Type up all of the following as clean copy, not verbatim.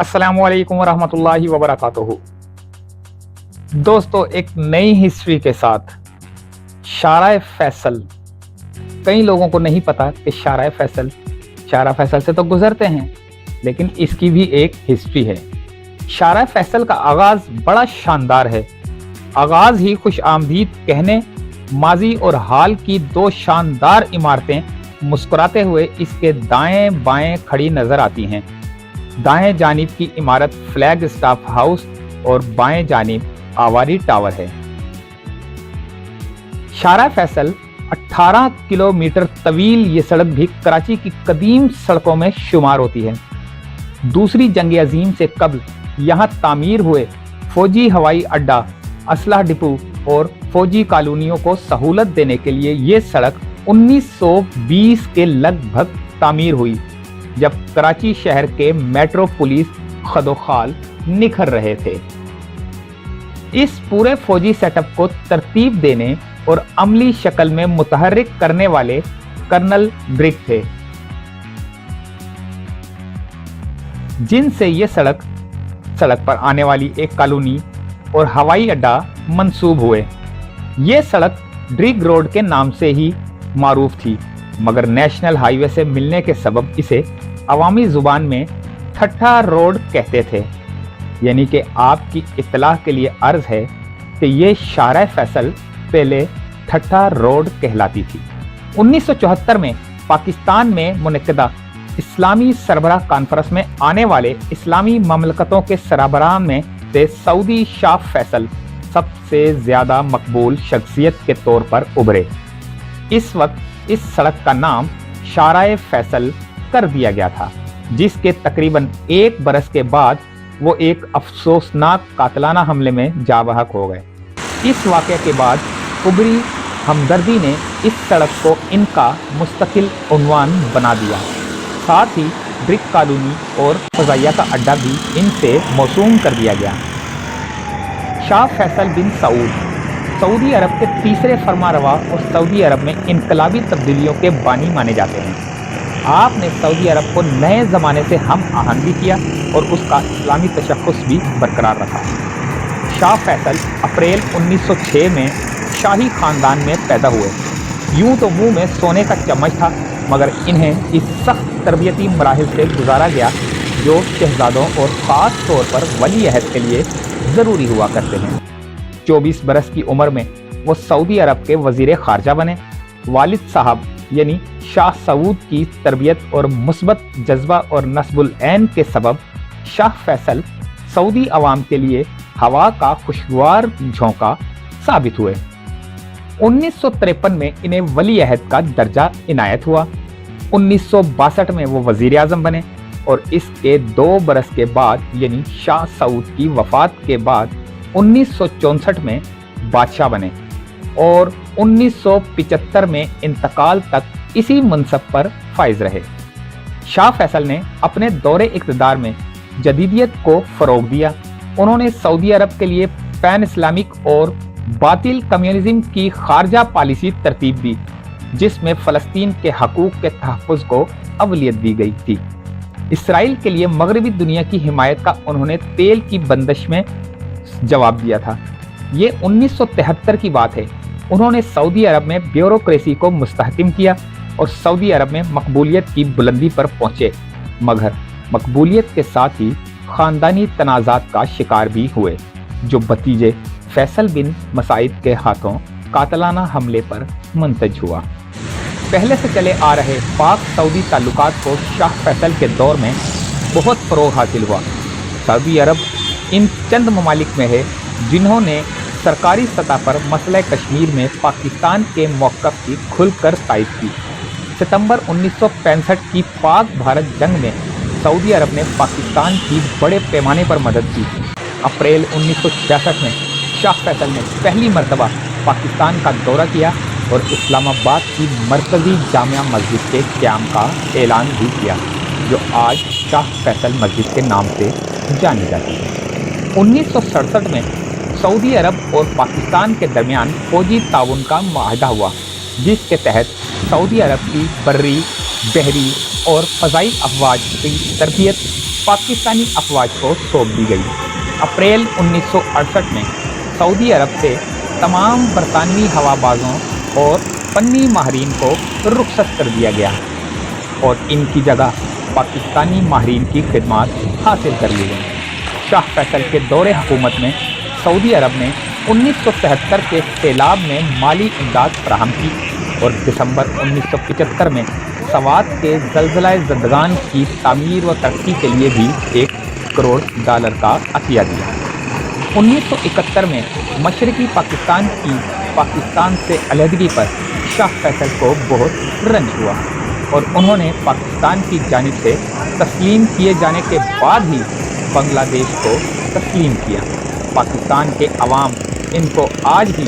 अस्सलामुअलैकुम वरहमतुल्लाहि वबरकातुहू। दोस्तों, एक नई हिस्ट्री के साथ शाराए फैसल। कई लोगों को नहीं पता कि शाराए फैसल से तो गुजरते हैं, लेकिन इसकी भी एक हिस्ट्री है। शाराए फैसल का आगाज बड़ा शानदार है। आगाज ही खुश आमदीद कहने, माजी और हाल की दो शानदार इमारतें मुस्कुराते हुए इसके दाएं बाएं खड़ी नजर आती हैं। दाएं जानिब की इमारत फ्लैग स्टाफ हाउस और बाएं जानिब आवारी टावर है। शाराए फैसल 18 किलोमीटर तवील ये सड़क भी कराची की कदीम सड़कों में शुमार होती है। दूसरी जंग अजीम से कबल यहाँ तामीर हुए फौजी हवाई अड्डा, असलहा डिपो और फौजी कॉलोनियों को सहूलत देने के लिए ये सड़क 1920 के लगभग तामीर हुई, जब कराची शहर के मेट्रोपोलिस खदोखाल निखर रहे थे। इस पूरे फौजी सेटअप को तरतीब देने और अमली शक्ल में मुतहर्रिक करने वाले कर्नल ब्रिग थे, जिनसे ये सड़क पर आने वाली एक कॉलोनी और हवाई अड्डा मंसूब हुए। ये सड़क ड्रिग रोड के नाम से ही मारूफ थी, मगर नेशनल हाईवे से मिलने के सबब इसे अवामी जुबान में ठट्ठा रोड कहते थे। यानी कि आपकी इत्तला के लिए अर्ज है कि ये शाराए फैसल पहले ठट्ठा रोड कहलाती थी। 1974 में पाकिस्तान में मुनक्किदा इस्लामी सरबराह कॉन्फ्रेंस में आने वाले इस्लामी ममलकतों के सरबराहान में से सऊदी शाह फैसल सबसे ज्यादा मकबूल शख्सियत के तौर पर उभरे। इस वक्त इस सड़क का नाम शाराए फैसल कर दिया गया था, जिसके तकरीबन एक बरस के बाद वो एक अफसोसनाक कातलाना हमले में जा बहक हो गए। इस वाक़े के बाद उभरी हमदर्दी ने इस सड़क को इनका मुस्तकिल उन्वान बना दिया। साथ ही ब्रिक कॉलोनी और फजाइया का अड्डा भी इनसे मौसूम कर दिया गया। शाह फैसल बिन सऊदी अरब के तीसरे फरमारवा और सऊदी अरब में इनकलाबी तब्दीलियों के बानी माने जाते हैं। आपने सऊदी अरब को नए ज़माने से हम आहंग भी किया और उसका इस्लामी तशख़्ख़ुस भी बरकरार रखा। शाह फैसल अप्रैल 1906 में शाही ख़ानदान में पैदा हुए। यूं तो मुंह में सोने का चम्मच था, मगर इन्हें इस सख्त तरबियती मराहिल से गुजारा गया जो शहजादों और ख़ास तौर पर वली अहद के लिए ज़रूरी हुआ करते हैं। 24 बरस की उम्र में वो सऊदी अरब के वज़ीर ख़ारजा बने। वालिद साहब यानी शाह सऊद की तरबियत और मुस्बत जज्बा और नस्बुल ऐन के सबब शाह फैसल सऊदी अवाम के लिए हवा का खुशगवार झोंका साबित हुए। 1953 में इन्हें वली अहद का दर्जा इनायत हुआ। 1962 में वो वजीर आजम बने और इसके 2 बरस के बाद यानी शाह सऊद की वफात के बाद 1964 में बादशाह बने और 1975 में इंतकाल तक इसी मनसब पर फाइज रहे। शाह फैसल ने अपने दौरे इक़्तिदार में जदीदियत को फ़रोग़ दिया। उन्होंने सऊदी अरब के लिए पैन इस्लामिक और बातिल कम्युनिज्म की खारजा पॉलिसी तरतीब दी, जिसमें फ़लस्तीन के हकूक़ के तहफ़्फ़ुज़ को अवलियत दी गई थी। इसराइल के लिए मगरबी दुनिया की हिमायत का उन्होंने तेल की बंदिश में जवाब दिया था। ये 1973 की बात है। उन्होंने सऊदी अरब में ब्यूरोक्रेसी को मुस्तहकम किया और सऊदी अरब में मकबूलियत की बुलंदी पर पहुंचे, मगर मकबूलियत के साथ ही ख़ानदानी तनाज़ात का शिकार भी हुए, जो भतीजे फैसल बिन मसाइद के हाथों कातलाना हमले पर मुंतज हुआ। पहले से चले आ रहे पाक सऊदी ताल्लुकात को शाह फैसल के दौर में बहुत फ़रोग़ हासिल हुआ। सऊदी अरब इन चंद ममालिक में है जिन्होंने सरकारी सतह पर मसला कश्मीर में पाकिस्तान के मौक़िफ़ की खुलकर तायद की। सितंबर 1965 की पाक भारत जंग में सऊदी अरब ने पाकिस्तान की बड़े पैमाने पर मदद की। अप्रैल 1966 में शाह फैसल ने पहली मरतबा पाकिस्तान का दौरा किया और इस्लामाबाद की मरकज़ी जामिया मस्जिद के क़याम का ऐलान भी किया, जो आज शाह फैसल मस्जिद के नाम से जानी जाती है। 1967 में सऊदी अरब और पाकिस्तान के दरमियान फौजी ताउन का मुआहदा हुआ, जिसके तहत सऊदी अरब की बर्री, बहरी और फ़ज़ाई अफवाज की तरबियत पाकिस्तानी अफवाज को सौंप दी गई। अप्रैल 1968 में सऊदी अरब से तमाम बरतानवी हवाबाजों और फन्नी माहरीन को रुखसत कर दिया गया और इनकी जगह पाकिस्तानी माहरीन की खिदमत हासिल कर ली गई। शाह फैसल के दौरे हुकूमत में सऊदी अरब ने 1973 के सैलाब में माली इमदाद फराहम की और दिसंबर 1975 में सवात के ज़लज़ला ज़दगान की तामीर व तरक्की के लिए भी $1 करोड़ का अतिया दिया। 1971 में मशरक़ी पाकिस्तान की पाकिस्तान से अलहदगी पर शाह फैसल को बहुत रंज हुआ और उन्होंने पाकिस्तान की जानिब से तस्लीम किए जाने के बाद ही बांग्लादेश को तस्लीम किया। पाकिस्तान के अवाम इनको आज भी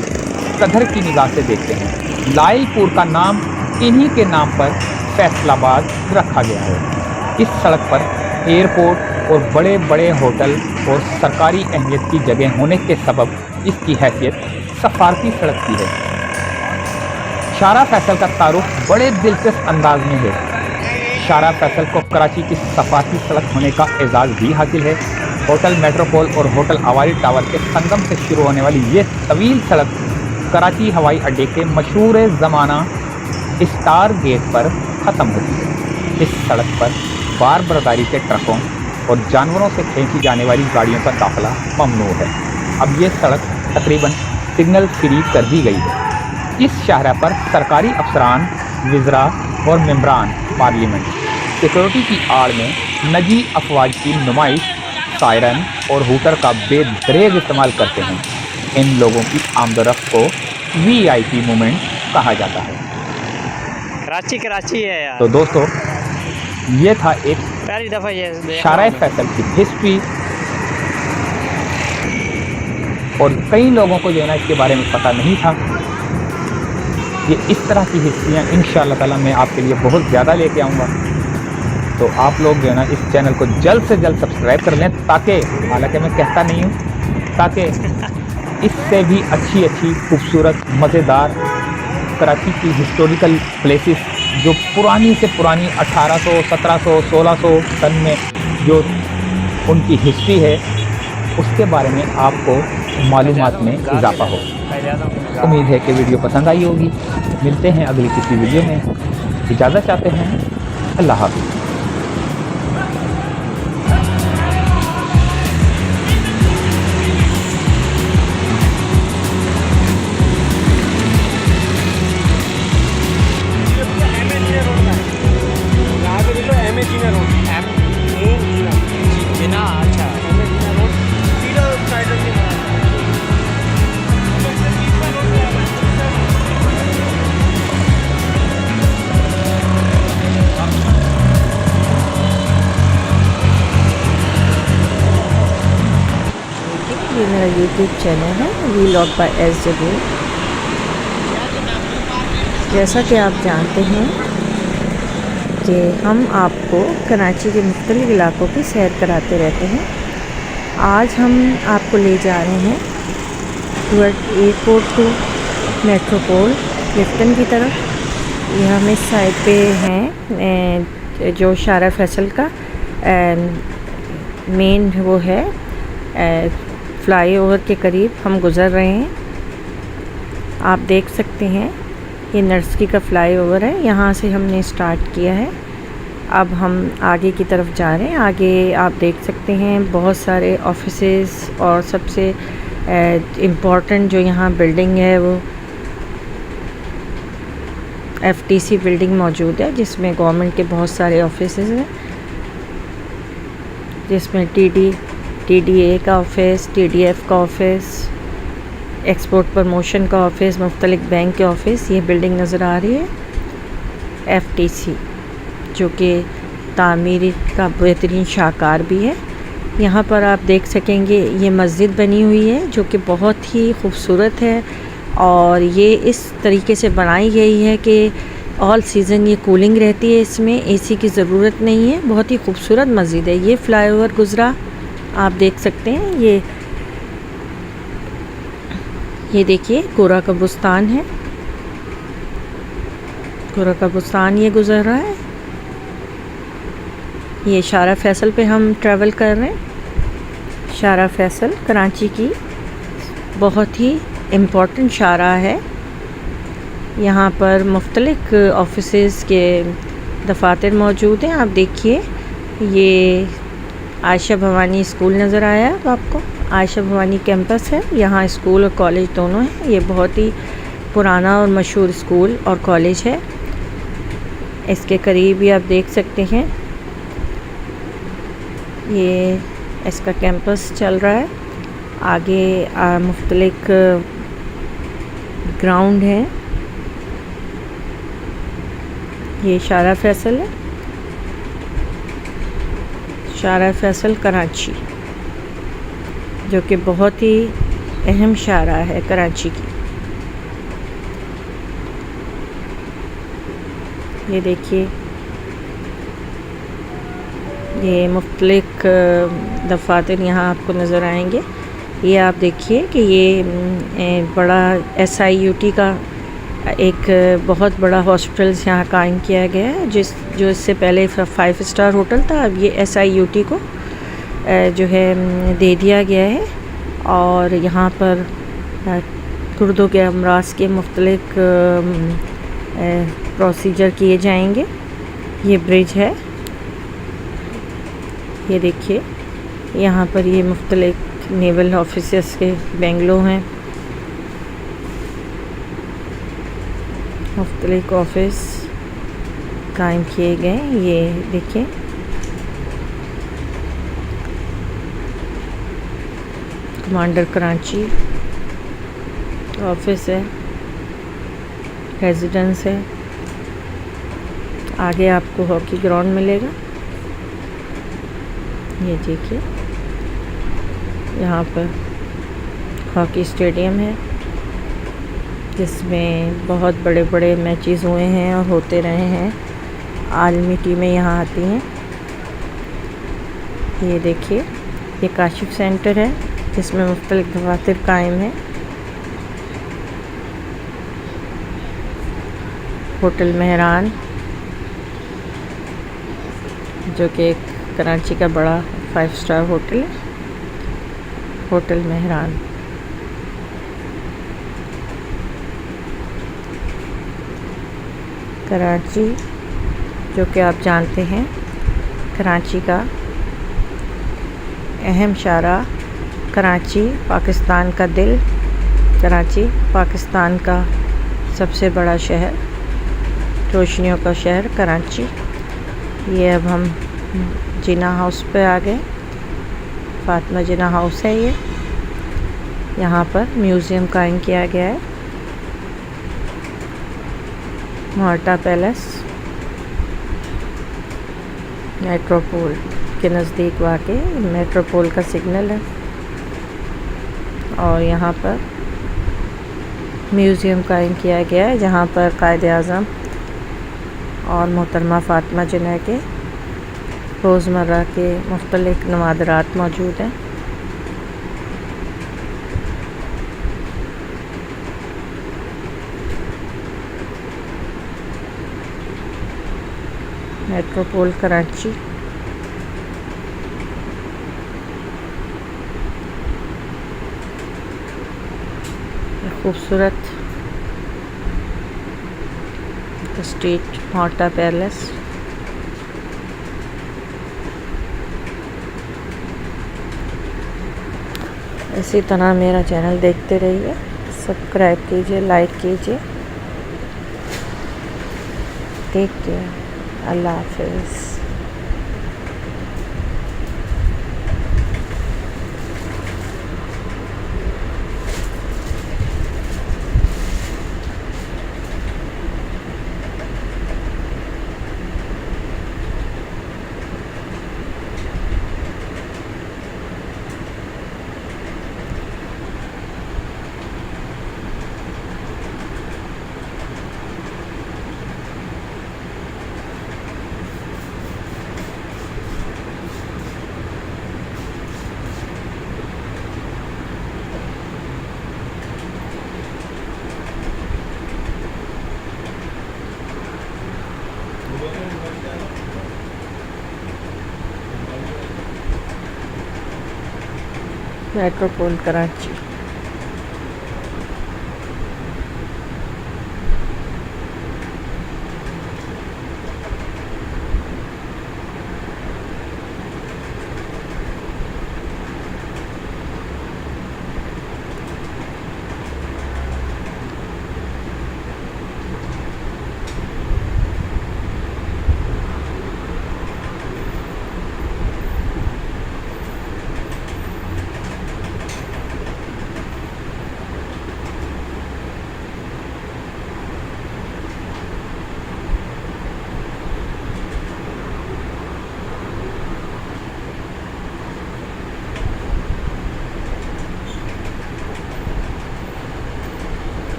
कदर की निगाह से देखते हैं। लाइलपुर का नाम इन्हीं के नाम पर फैसलाबाद रखा गया है। इस सड़क पर एयरपोर्ट और बड़े बड़े होटल और सरकारी अहमियत की जगह होने के सबब इसकी हैसियत सफारती सड़क की है। शारा फैसल का तारुफ बड़े दिलचस्प अंदाज में है। शारा फैसल को कराची की सफारती सड़क होने का एजाज़ भी हासिल है। होटल मेट्रोपोल और होटल अवारी टावर के संगम से शुरू होने वाली ये तवील सड़क कराची हवाई अड्डे के मशहूर ज़माना स्टार गेट पर ख़त्म होती है। इस सड़क पर बार बरदारी के ट्रकों और जानवरों से खींची जाने वाली गाड़ियों का दाखिला ममनू है। अब ये सड़क तकरीबन सिग्नल फ्री कर दी गई है। इस शाहरा पर सरकारी अफसरान, वज़रा और मेंबरान पार्लियामेंट सिक्योरिटी की आड़ में नजी अफवाज की नुमाइश, सायरन और हूटर का बेदरेग इस्तेमाल करते हैं। इन लोगों की आमदरफ्त को VIP मूवमेंट कहा जाता है। कराची है यार। तो दोस्तों, ये था एक पहली दफ़ा ये शारा फैसल की हिस्ट्री और कई लोगों को जो है ना इसके बारे में पता नहीं था। ये इस तरह की हिस्ट्रियाँ इंशाअल्लाह ताला मैं आपके लिए बहुत ज़्यादा लेके आऊँगा। तो आप लोग जो है ना इस चैनल को जल्द से जल्द सब्सक्राइब कर लें, ताकि, हालांकि मैं कहता नहीं हूँ, ताकि इससे भी अच्छी खूबसूरत मज़ेदार कराची की हिस्टोरिकल प्लेसेस जो पुरानी से पुरानी 1800, 1700, 1600 सन में जो उनकी हिस्ट्री है उसके बारे में आपको मालूमात में इजाफा हो। उम्मीद है कि वीडियो पसंद आई होगी। मिलते हैं अगली किसी वीडियो में। इजाज़त चाहते हैं। अल्लाह हाफ़िज़। ये मेरा YouTube चैनल है व्लॉग बाय SW। जैसा कि आप जानते हैं कि हम आपको कराची के मुख्तलिफ इलाकों की सैर कराते रहते हैं। आज हम आपको ले जा रहे हैं टूवर्ड एयरपोर्ट टू मेट्रोपोल लिफ्टन की तरफ। ये हम इस साइड पे हैं जो शारा फैसल का मेन वो है फ्लाईओवर के करीब हम गुज़र रहे हैं। आप देख सकते हैं ये नर्सरी का फ्लाईओवर है, यहाँ से हमने स्टार्ट किया है। अब हम आगे की तरफ जा रहे हैं। आगे आप देख सकते हैं बहुत सारे ऑफिसेस और सबसे इम्पोर्टेंट जो यहाँ बिल्डिंग है वो FTC बिल्डिंग मौजूद है, जिसमें गवर्नमेंट के बहुत सारे ऑफिसेस हैं, जिसमें TDA का ऑफिस, TDF का ऑफिस, एक्सपोर्ट प्रमोशन का ऑफिस, मुख्तलिफ बैंक के ऑफिस। ये बिल्डिंग नज़र आ रही है FTC, जो कि तामीर का बेहतरीन शाहकार भी है। यहाँ पर आप देख सकेंगे ये मस्जिद बनी हुई है जो कि बहुत ही खूबसूरत है और ये इस तरीके से बनाई गई है कि ऑल सीज़न ये कूलिंग रहती है, इसमें AC की ज़रूरत नहीं है। बहुत ही खूबसूरत मस्जिद है। ये फ्लाईओवर गुज़रा, आप देख सकते हैं। ये देखिए गोरा कब्रिस्तान है, गोरा कब्रिस्तान ये गुज़र रहा है। ये शारा फैसल पे हम ट्रैवल कर रहे हैं। शारा फैसल कराची की बहुत ही इम्पोर्टेंट शारा है। यहाँ पर मुख्तलिफ ऑफिसेज़ के दफातर मौजूद हैं। आप देखिए, ये आयशा भवानी स्कूल नज़र आया है आपको। आयशा भवानी कैंपस है, यहाँ स्कूल और कॉलेज दोनों हैं। ये बहुत ही पुराना और मशहूर स्कूल और कॉलेज है। इसके करीब ही आप देख सकते हैं, ये इसका कैंपस चल रहा है। आगे मुख्तलिफ ग्राउंड हैं। ये शारा फैसल है, शारा फैसल कराची, जो कि बहुत ही अहम शारा है कराची की। ये देखिए, ये मुख्तलिफ दफातर यहाँ आपको नज़र आएंगे। ये आप देखिए कि ये बड़ा SIUT का एक बहुत बड़ा हॉस्पिटल यहाँ कायम किया गया है, जो इससे पहले 5 स्टार होटल था। अब ये SIUT को जो है दे दिया गया है। और यहाँ पर गुर्दों के अमराज के मुख्तलिफ प्रोसीजर किए जाएंगे। ये ब्रिज है, ये देखिए, यहाँ पर ये मुख्तलिफ नेवल ऑफिसर्स के बेंगलो हैं। मुख्तलिफ ऑफिस कायम किए गए। ये देखिए, कमांडर कराची ऑफिस है, रेजिडेंस है। आगे आपको हॉकी ग्राउंड मिलेगा। ये देखिए, यहाँ पर हॉकी स्टेडियम है, जिसमें बहुत बड़े बड़े मैचेस हुए हैं और होते रहे हैं। आलमी टीमें यहाँ आती हैं। ये देखिए, ये काशिफ सेंटर है, जिसमें मुख्तलिफ दफातर कायम हैं। होटल मेहरान, जो कि एक कराची का बड़ा 5 स्टार होटल है, होटल मेहरान। कराची, जो कि आप जानते हैं, कराची का अहम शारा। कराची पाकिस्तान का दिल, कराची पाकिस्तान का सबसे बड़ा शहर, रोशनियों का शहर कराची। ये अब हम जिना हाउस पे आ गए। फातिमा जिना हाउस है ये। यहाँ पर म्यूज़ियम कायम किया गया है। मार्टा पैलेस मेट्रोपोल के नज़दीक वाक़ई मेट्रोपोल का सिग्नल है। और यहाँ पर म्यूज़ियम कायम किया गया है, जहाँ पर कायद आज़म और मोहतरमा फ़ातिमा जिन्ना के रोज़मर्रा के मुख्तलिफ नवादरात मौजूद हैं। मेट्रोपोल कराची। खूबसूरत स्ट्रीट मार्टा पैलेस। इसी तरह मेरा चैनल देखते रहिए, सब्सक्राइब कीजिए, लाइक कीजिए। टेक केयर, अल्लाह हाफिज़। मेट्रोपोल कराची।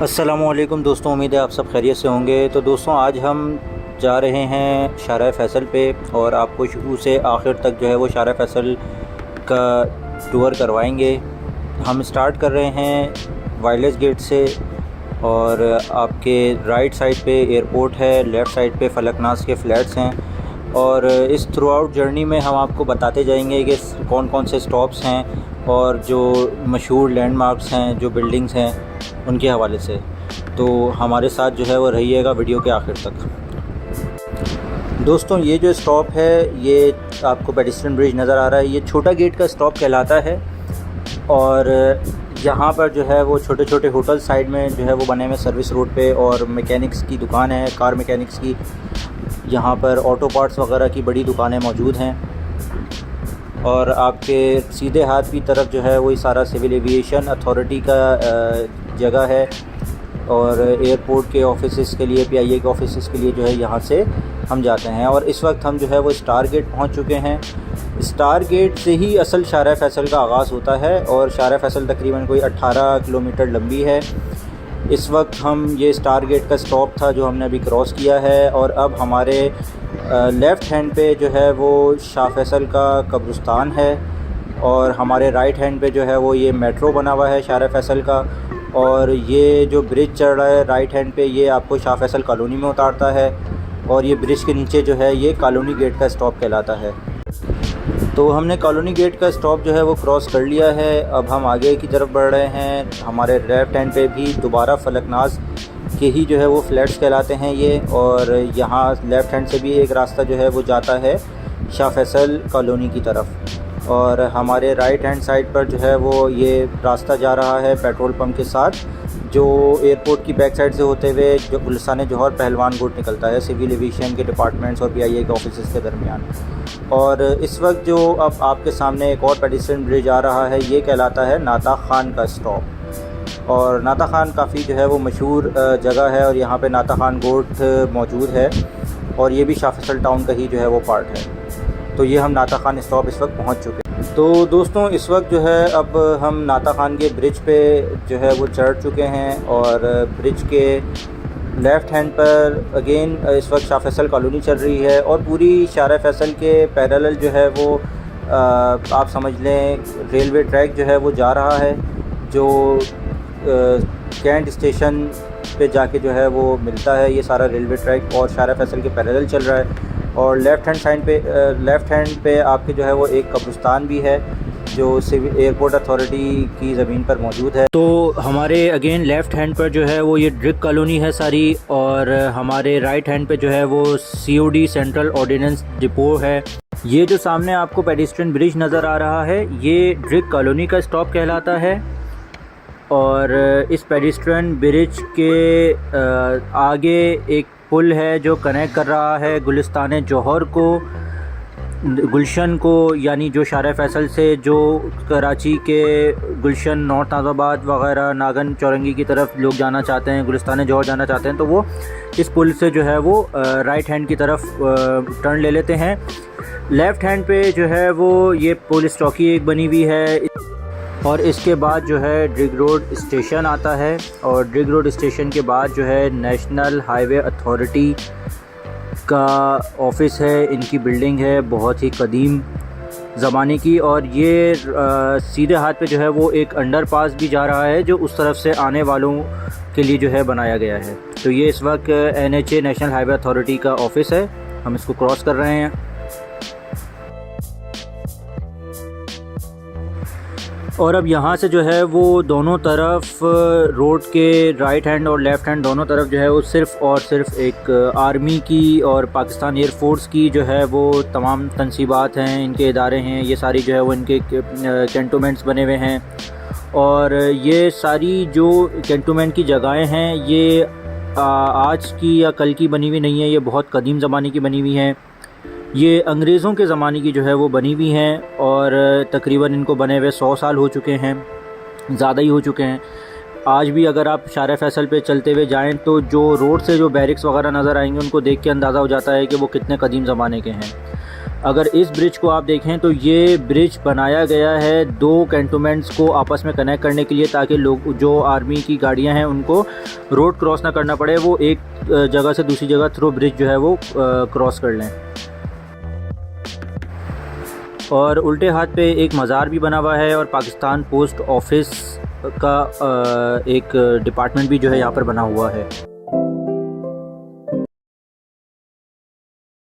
अस्सलामुअलैकुम दोस्तों, उम्मीद है आप सब खैरियत से होंगे। तो दोस्तों, आज हम जा रहे हैं शारा फैसल पे और आपको शुरू से आखिर तक जो है वो शारा फैसल का टूर करवाएंगे। हम स्टार्ट कर रहे हैं वायरलेस गेट से और आपके राइट साइड पे एयरपोर्ट है, लेफ़्ट साइड पे फलकनाज के फ़्लैट्स हैं और इस थ्रू आउट जर्नी में हम आपको बताते जाएंगे कि कौन कौन से स्टॉप्स हैं और जो मशहूर लैंडमार्क्स हैं, जो बिल्डिंग्स हैं, उनके हवाले से। तो हमारे साथ जो है वो रहिएगा वीडियो के आखिर तक। दोस्तों, ये जो स्टॉप है ये आपको पेडिस्ट्रियन ब्रिज नज़र आ रहा है, ये छोटा गेट का स्टॉप कहलाता है और यहाँ पर जो है वो छोटे छोटे होटल साइड में जो है वो बने हुए सर्विस रोड पे और मैकेनिक्स की दुकान है, कार मैकेनिक्स की। यहाँ पर ऑटो पार्ट्स वगैरह की बड़ी दुकानें मौजूद हैं और आपके सीधे हाथ की तरफ जो है वही सारा सिविल एविएशन अथॉरिटी का जगह है और एयरपोर्ट के ऑफिसेज़ के लिए, PIA के ऑफिसेज़ के लिए जो है यहाँ से हम जाते हैं। और इस वक्त हम जो है वो स्टार गेट पहुँच चुके हैं। स्टार गेट से ही असल शारा फैसल का आगाज़ होता है और शारा फैसल तकरीबन कोई 18 किलोमीटर लंबी है। इस वक्त हम ये स्टार गेट का स्टॉप था जो हमने अभी क्रॉस किया है और अब हमारे लेफ़्ट हैंड पे जो है वो शाह फैसल का कब्रिस्तान है और हमारे राइट हैंड पे जो है वो ये मेट्रो बना हुआ है शारा फैसल का। और ये जो ब्रिज चढ़ रहा है राइट हैंड पे, ये आपको शाह फैसल कॉलोनी में उतारता है और ये ब्रिज के नीचे जो है ये कॉलोनी गेट का स्टॉप कहलाता है। तो हमने कॉलोनी गेट का स्टॉप जो है वो क्रॉस कर लिया है। अब हम आगे की तरफ बढ़ रहे हैं। हमारे लेफ़्ट हैंड पे भी दोबारा फलकनाज के ही जो है वो फ्लैट्स कहलाते हैं ये, और यहाँ लेफ़्ट हैंड से भी एक रास्ता जो है वो जाता है शाह फैसल कॉलोनी की तरफ। और हमारे राइट हैंड साइड पर जो है वो ये रास्ता जा रहा है पेट्रोल पंप के साथ, जो एयरपोर्ट की बैक साइड से होते हुए जो गुलिस्तान जौहर पहलवान रोड निकलता है सिविल एविएशन के डिपार्टमेंट्स और PIA के ऑफिस के दरमियान। और इस वक्त जो अब आपके सामने एक और पेडिस्ट्रियन ब्रिज आ रहा है, ये कहलाता है नाता खान का स्टॉप। और नाता खान काफ़ी जो है वो मशहूर जगह है और यहाँ पे नाता खान गोट मौजूद है और ये भी शाह फैसल टाउन का ही जो है वो पार्ट है। तो ये हम नाता खान स्टॉप इस वक्त पहुँच चुके हैं। तो दोस्तों, इस वक्त जो है अब हम नाता खान के ब्रिज पे जो है वो चढ़ चुके हैं और ब्रिज के लेफ़्ट हैंड पर अगेन इस वक्त शाह फैसल कॉलोनी चल रही है और पूरी शारा फैसल के पैरेलल जो है वो आप समझ लें रेलवे ट्रैक जो है वो जा रहा है, जो कैंट स्टेशन पे जाके जो है वो मिलता है। ये सारा रेलवे ट्रैक और शारा फैसल के पैरेलल चल रहा है। और लेफ़्ट हैंड पे आपके जो है वो एक कब्रिस्तान भी है जो सिविल एयरपोर्ट अथॉरिटी की ज़मीन पर मौजूद है। तो हमारे अगेन लेफ़्ट हैंड पर जो है वो ये ड्रिक कॉलोनी है सारी और हमारे राइट हैंड पे जो है वो COD सेंट्रल ऑर्डिनेंस डिपो है। ये जो सामने आपको पेडिस्ट्रियन ब्रिज नज़र आ रहा है ये ड्रिक कॉलोनी का स्टॉप कहलाता है और इस पेडिस्ट्रियन ब्रिज के आगे एक पुल है जो कनेक्ट कर रहा है गुलिस्तान जौहर को गुलशन को, यानी जो शारा फैसल से जो कराची के गुलशन, नॉर्थ नाज़ाबाद वग़ैरह, नागन चौरंगी की तरफ लोग जाना चाहते हैं, गुलिस्तान जौहर जाना चाहते हैं, तो वो इस पुल से जो है वो राइट हैंड की तरफ टर्न ले लेते हैं। लेफ़्ट हैंड पे जो है वो ये पुलिस चौकी एक बनी हुई है और इसके बाद जो है ड्रिग रोड स्टेशन आता है और ड्रिग रोड स्टेशन के बाद जो है नेशनल हाईवे अथॉरिटी का ऑफ़िस है। इनकी बिल्डिंग है बहुत ही कदीम ज़माने की और ये सीधे हाथ पे जो है वो एक अंडरपास भी जा रहा है जो उस तरफ से आने वालों के लिए जो है बनाया गया है। तो ये इस वक्त NHA नेशनल हाईवे अथॉरिटी का ऑफ़िस है, हम इसको क्रॉस कर रहे हैं। और अब यहाँ से जो है वो दोनों तरफ रोड के राइट हैंड और लेफ़्ट हैंड दोनों तरफ जो है वो सिर्फ़ और सिर्फ एक आर्मी की और पाकिस्तान एयर फोर्स की जो है वो तमाम तनसीबात हैं, इनके इदारे हैं, ये सारी जो है वो इनके कैंटोनमेंट्स बने हुए हैं। और ये सारी जो कैंटोनमेंट की जगहें हैं ये आज की या कल की बनी हुई नहीं है, ये बहुत कदीम ज़माने की बनी हुई हैं। ये अंग्रेज़ों के ज़माने की जो है वो बनी हुई हैं और तकरीबन इनको बने हुए 100 साल हो चुके हैं, ज़्यादा ही हो चुके हैं। आज भी अगर आप शार फैसल पे चलते हुए जाएं तो जो रोड से जो बैरिक्स वगैरह नज़र आएंगे उनको देख के अंदाज़ा हो जाता है कि वो कितने कदीम ज़माने के हैं। अगर इस ब्रिज को आप देखें तो ये ब्रिज बनाया गया है 2 कैंटोनमेंट्स को आपस में कनेक्ट करने के लिए, ताकि लोग जो आर्मी की गाड़ियां हैं उनको रोड क्रॉस ना करना पड़े, वो एक जगह से दूसरी जगह थ्रू ब्रिज जो है वो क्रॉस कर लें। और उल्टे हाथ पे एक मज़ार भी बना हुआ है और पाकिस्तान पोस्ट ऑफिस का एक डिपार्टमेंट भी जो है यहाँ पर बना हुआ है।